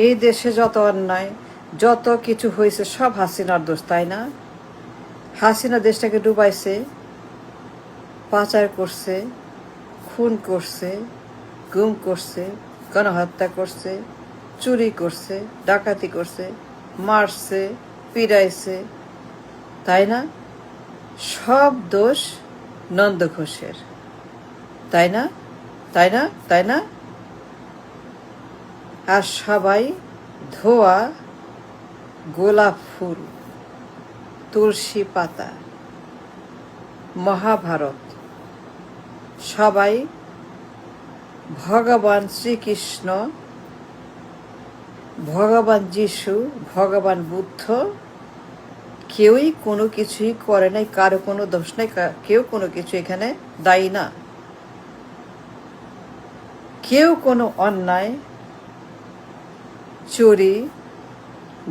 এই দেশে যত অন্যায়, যত কিছু হয়েছে সব হাসিনার দোষ, তাই না? হাসিনা দেশটাকে ডুবাইছে, পাচার করছে, খুন করছে, গুম করছে, গণহত্যা করছে, চুরি করছে, ডাকাতি করছে, মারছে, পিড়াইছে, তাই না? সব দোষ নন্দ ঘোষের, তাই না? তাই না? তাই না? আর সবাই ধোয়া গোলাপ ফুল, তুলসী পাতা, মহাভারত, সবাই ভগবান শ্রীকৃষ্ণ, ভগবান যিশু, ভগবান বুদ্ধ, কেউই কোনো কিছুই করে নাই, কারো কোনো দোষ নেই, কেউ কোনো কিছু এখানে দায়ী না। কেউ কোনো অন্যায়, চুরি,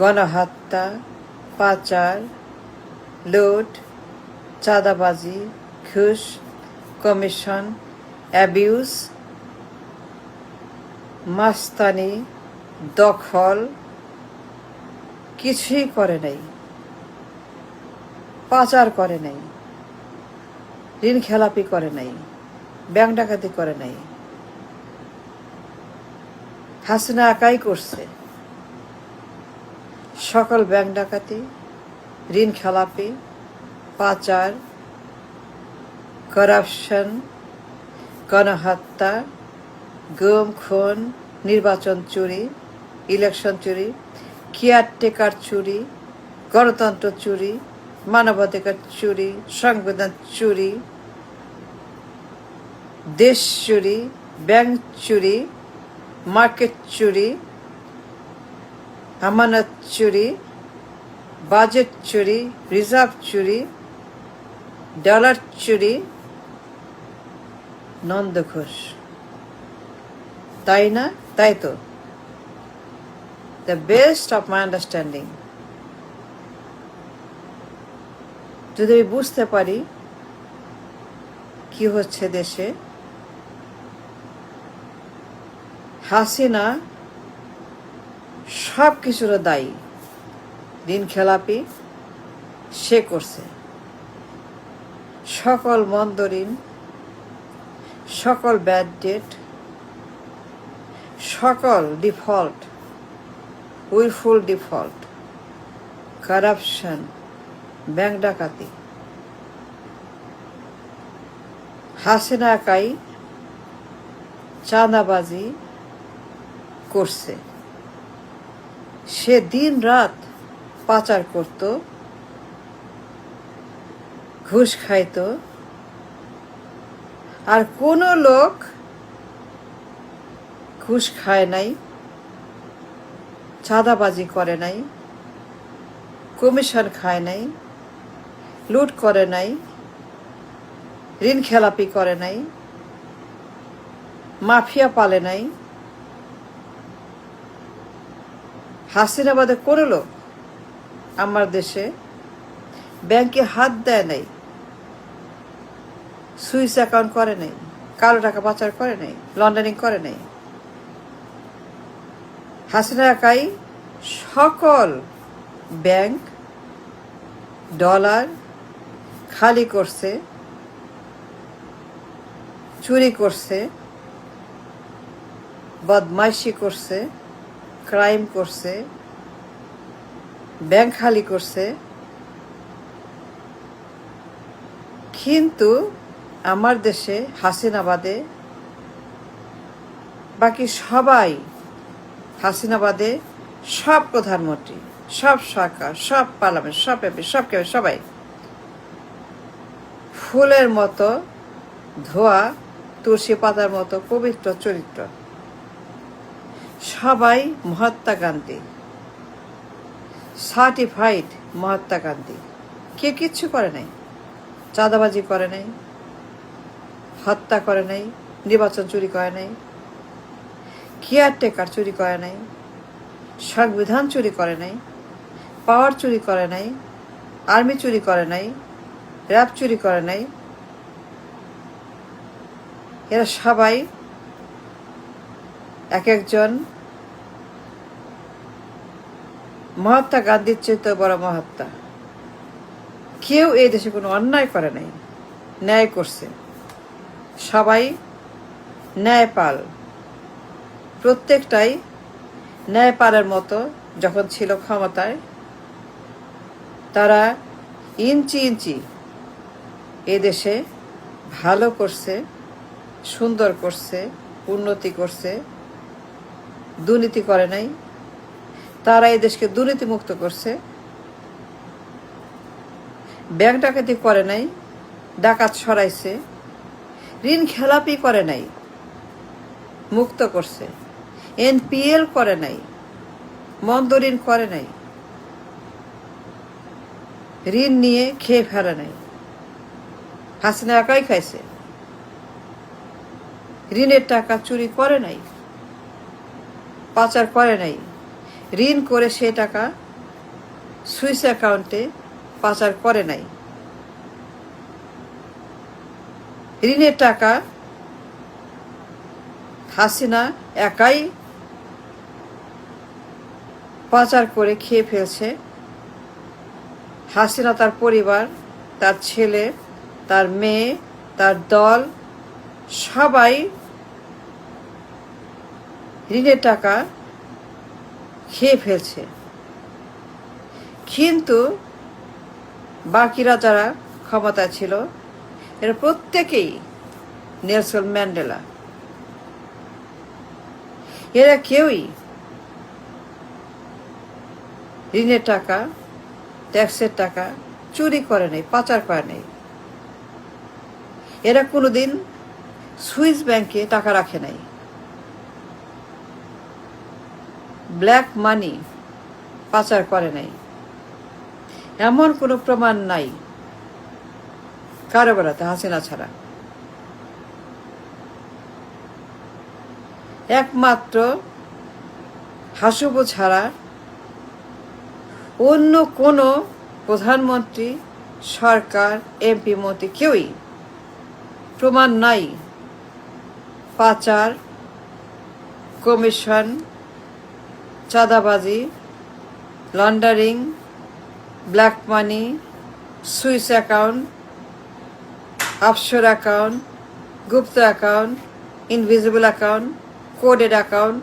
গণহত্যা, পাচার, লুট, চাঁদাবাজি, ঘুষ, কমিশন, অ্যাবিউজ, মাস্তানি, দখল কিছুই করে নাই, পাচার করে নাই, ঋণ খেলাপি করে নাই, ব্যাংক ডাকাতি করে নাই। হাসিনা একাই করছে সকল ব্যাংক ডাকাতি, ঋণ খেলাপি, পাচার, করাপশন, গণহত্যা, গুম খুন, নির্বাচন চুরি, ইলেকশন চুরি, কেয়ারটেকার চুরি, গণতন্ত্র চুরি, মানবাধিকার চুরি, সংবিধান চুরি, দেশ চুরি, ব্যাংক চুরি, মার্কেট চুরি, আমানত চুরি, বাজেট চুরি, রিজার্ভ চুরি, ডলার চুরি, নন্দ ঘোষ, তাই না? তাই তো? The best of my understanding, যদি আমি বুঝতে পারি কি হচ্ছে দেশে, হাসিনা সব কিছুর দায়ী। ঋণ খেলাপি সে করছে, সকল মন্দ ঋণ, সকল ব্যাড ডেট, সকল default, wilful default, corruption, bank ডাকাতি, হাসিনা একাই চাঁদাবাজি করছে। সে দিন রাত পাচার করত, ঘুষ খাইত, আর কোনো লোক ঘুষ খায় নাই, চাঁদাবাজি করে নাই, কমিশন খায় নাই, লুট করে নাই, ঋণ খেলাপি করে নাই, মাফিয়া পালে নাই। হাসিনা বাদে কোনো লোক আমার দেশে ব্যাংকে হাত দেয় নাই, সুইস অ্যাকাউন্ট করে নাই, কালো টাকা পাচার করে নাই, লন্ডারিং করে নাই। হাসিনা একাই সকল ব্যাংক ডলার খালি করছে, চুরি করছে, বদমাইশি করছে, ক্রাইম করছে, ব্যাংক খালি করছে। কিন্তু আমার দেশে হাসিনা বাদে বাকি সবাই, হাসিনা বাদে সব প্রধানমন্ত্রী, সব সরকার, সব পার্লামেন্ট, সব এমপি, সবাই ফুলের মতো ধোয়া, তুলসী পাতার মতো পবিত্র চরিত্র। সবাই মহাত্মা গান্ধী, সার্টিফাইড মহাত্মা গান্ধী। কেউ কিচ্ছু করে নাই, চাঁদাবাজি করে নাই, হত্যা করে নাই, নির্বাচন চুরি করে নাই, কেয়ারটেকার চুরি করে নাই, সংবিধান চুরি করে নাই, পাওয়ার চুরি করে নাই, আর্মি চুরি করে নাই, র্যাব চুরি করে নাই। এরা সবাই এক একজন মহাত্মা গান্ধীর চেয়ে বড় মহাত্মা কেউ এই দেশে কোনো অন্যায় করে নাই, ন্যায় করছে। সবাই ন্যায়পাল, প্রত্যেকটাই ন্যায়পালের মতো যখন ছিল ক্ষমতায়, তারা ইঞ্চি ইঞ্চি এ দেশে ভালো করছে, সুন্দর করছে, উন্নতি করছে, দুর্নীতি করে নাই। তারা এই দেশকে দুর্নীতিমুক্ত করছে, ব্যাংক ডাকাতি করে নাই, ডাকাত সরাইছে, ঋণ খেলাপি করে নাই, মুক্ত করছে, এনপিএল করে নাই, মন্দ ঋণ করে নাই, ঋণ নিয়ে খেয়ে ফেলে নাই। হাসিনা একাই খাইছে, ঋণের টাকা চুরি করে নাই, পাচার করে নাই। ঋণ করে সে টাকা সুইস অ্যাকাউন্টে পাচার করে নাই। ঋণের টাকা হাসিনা একাই পাচার করে খেয়ে ফেলছে। হাসিনা, তার পরিবার, তার ছেলে, তার মেয়ে, তার দল সবাই ঋণের টাকা খেয়ে ফেলছে। কিন্তু বাকিরা যারা ক্ষমতায় ছিল এরা প্রত্যেকেই নেলসন ম্যান্ডেলা, এরা কেউই ঋণের টাকা, ট্যাক্সের টাকা চুরি করে নাই, পাচার করে নাই। এরা কোনোদিন সুইস ব্যাংকে টাকা রাখে নাই, ব্ল্যাক মানি পাচার করে নাই। এমন কোনো প্রমাণ নাই কারো বেড়াতে হাসিনা ছাড়া। একমাত্র হাসুবু ছাড়া অন্য কোনো প্রধানমন্ত্রী, সরকার, এমপি, মন্ত্রী কেউই প্রমাণ নাই পাচার, কমিশন, চাঁদাবাজি, laundering, black money, Swiss account, offshore account, গুপ্ত account, invisible account, coded account,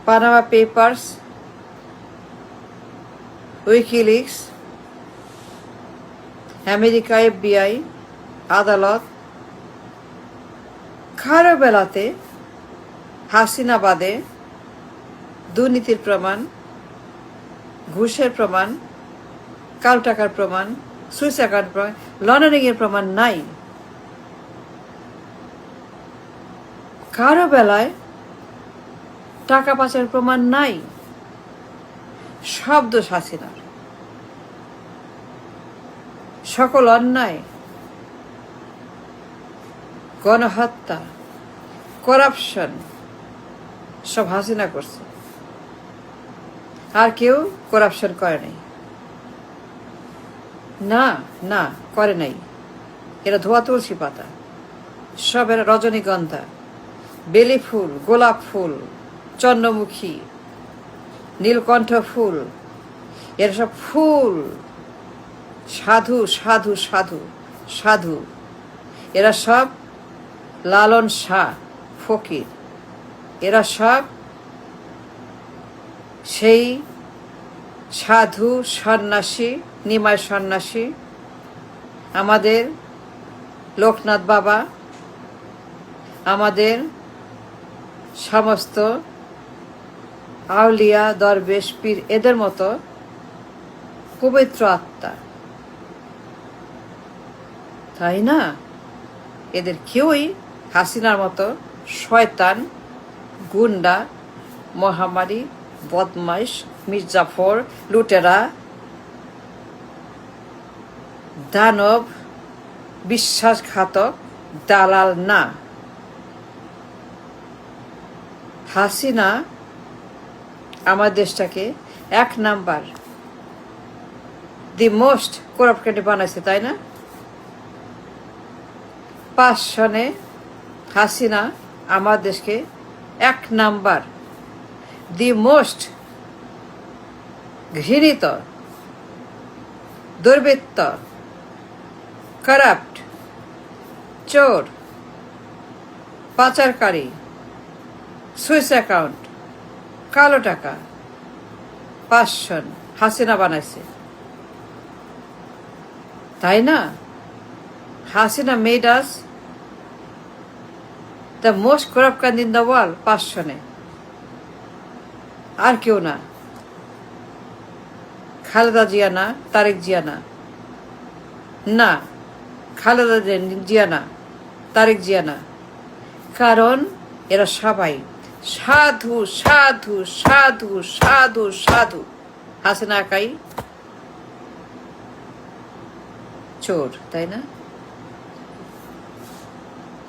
Panama Papers, WikiLeaks, America FBI, আদালত, কারো বেলাতে হাসিনা বাদে দুর্নীতির প্রমাণ, ঘুষের প্রমাণ, কালো টাকার প্রমাণ, সুইস অ্যাকাউন্ট প্রমাণ, লন্ডারিং এর প্রমাণ নাই। কারো বেলায় টাকা পাচারের প্রমাণ নাই। সব দোষ হাসিনার। সকল অন্যায়, গণহত্যা, করাপশন সব হাসিনা করছে। আর কেউ করাপশন করে নাই। না না, করে নাই। এরা ধোয়া তুলসী পাতা, সব এরা রজনীগন্ধা, বেলি ফুল, গোলাপ ফুল, চন্দ্রমুখী, নীলকণ্ঠ ফুল, এরা সব ফুল। সাধু সাধু সাধু সাধু, এরা সব লালন শাহ ফকির, এরা সব সেই সাধু সন্ন্যাসী, নিমাই সন্ন্যাসী, আমাদের লোকনাথ বাবা, আমাদের সমস্ত আউলিয়া, দরবেশ, পীর, এদের মতো পবিত্র আত্মা, তাই না? এদের কেউই হাসিনার মতো শয়তান, গুন্ডা, মহামারী, বদমাইশ, মির্জাফর, লুটেরা, দানব, বিশ্বাসঘাতক, দালাল না। হাসিনা আমার দেশটাকে 1 number, the most corrupt country বানাইছে, তাই না? 5 সনে হাসিনা আমার দেশকে 1 নাম্বার দি মোস্ট ঘৃণিত, দুর্বৃত্ত, কারাপ্ট, চোর, পাচারকারী, সুইস অ্যাকাউন্ট, কালো টাকা, পাঁচশন হাসিনা বানাইছে, তাই না? Hasina made us the most corrupt country in the world, পাঁচশনে, আর কেউ না। খালেদা জিয়া না, তারেক জিয়া না, না খালেদা জিয়া না, তারেক জিয়া না, কারণ এরা সবাই সাধু সাধু সাধু সাধু সাধু। হাসিনা একাই চোর, তাই না?